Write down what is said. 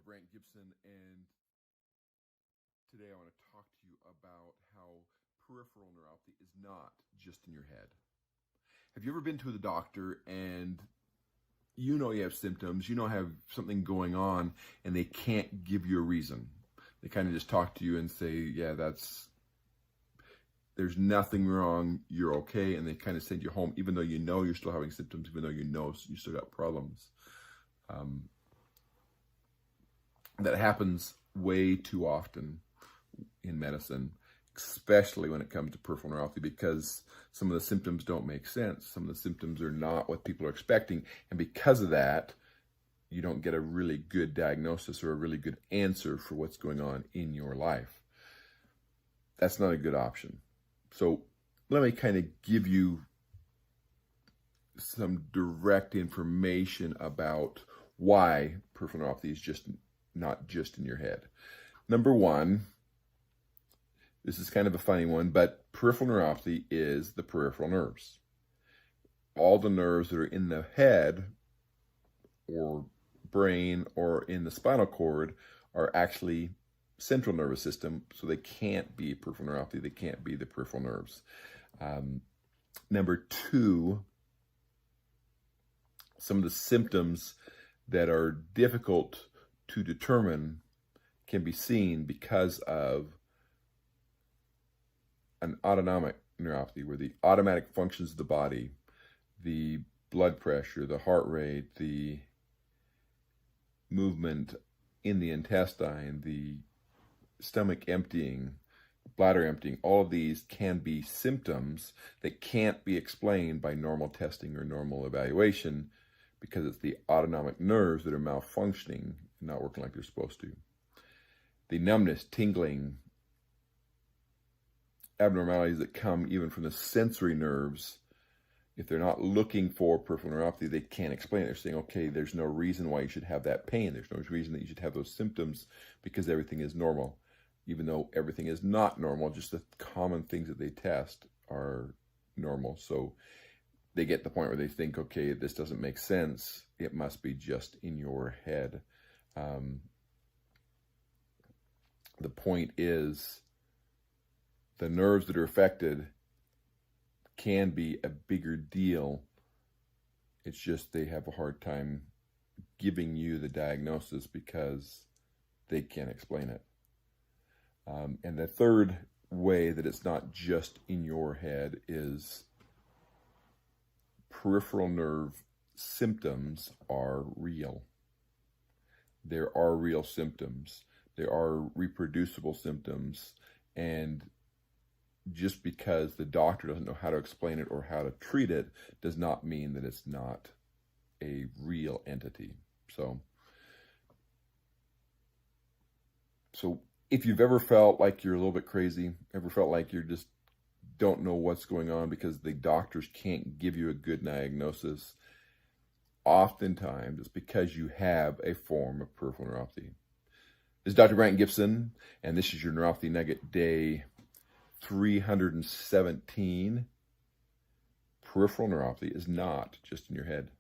Brandt Gibson, and today I want to talk to you about how peripheral neuropathy is not just in your head. Have you ever been to the doctor and you know you have symptoms, you know have something going on, and they can't give you a reason? They kind of just talk to you and say, yeah, there's nothing wrong, you're okay, and they kind of send you home even though you know you're still having symptoms, even though you know you still got problems. That happens way too often in medicine, especially when it comes to peripheral neuropathy, because some of the symptoms don't make sense. Some of the symptoms are not what people are expecting, and because of that, you don't get a really good diagnosis or a really good answer for what's going on in your life. That's not a good option. So let me kind of give you some direct information about why peripheral neuropathy is not just in your head. Number one, this is kind of a funny one, but peripheral neuropathy is the peripheral nerves. All the nerves that are in the head or brain or in the spinal cord are actually central nervous system, so they can't be peripheral neuropathy. They can't be the peripheral nerves. Number two, some of the symptoms that are difficult to determine can be seen because of an autonomic neuropathy, where the automatic functions of the body, the blood pressure, the heart rate, the movement in the intestine, the stomach emptying, bladder emptying, all of these can be symptoms that can't be explained by normal testing or normal evaluation, because it's the autonomic nerves that are malfunctioning and not working like they're supposed to. The numbness, tingling, abnormalities that come even from the sensory nerves, if they're not looking for peripheral neuropathy, they can't explain it. They're saying, okay, there's no reason why you should have that pain. There's no reason that you should have those symptoms because everything is normal, even though everything is not normal. Just the common things that they test are normal. So they get to the point where they think, okay, this doesn't make sense. It must be just in your head. The point is, the nerves that are affected can be a bigger deal. It's just they have a hard time giving you the diagnosis because they can't explain it. And the third way that it's not just in your head is peripheral nerve symptoms are real. There are real symptoms. There are reproducible symptoms, and just because the doctor doesn't know how to explain it or how to treat it does not mean that it's not a real entity. So if you've ever felt like you're a little bit crazy, ever felt like you just don't know what's going on because the doctors can't give you a good diagnosis, oftentimes it's because you have a form of peripheral neuropathy. This is Dr. Brandt Gibson, and this is your Neuropathy Nugget Day 317. Peripheral neuropathy is not just in your head.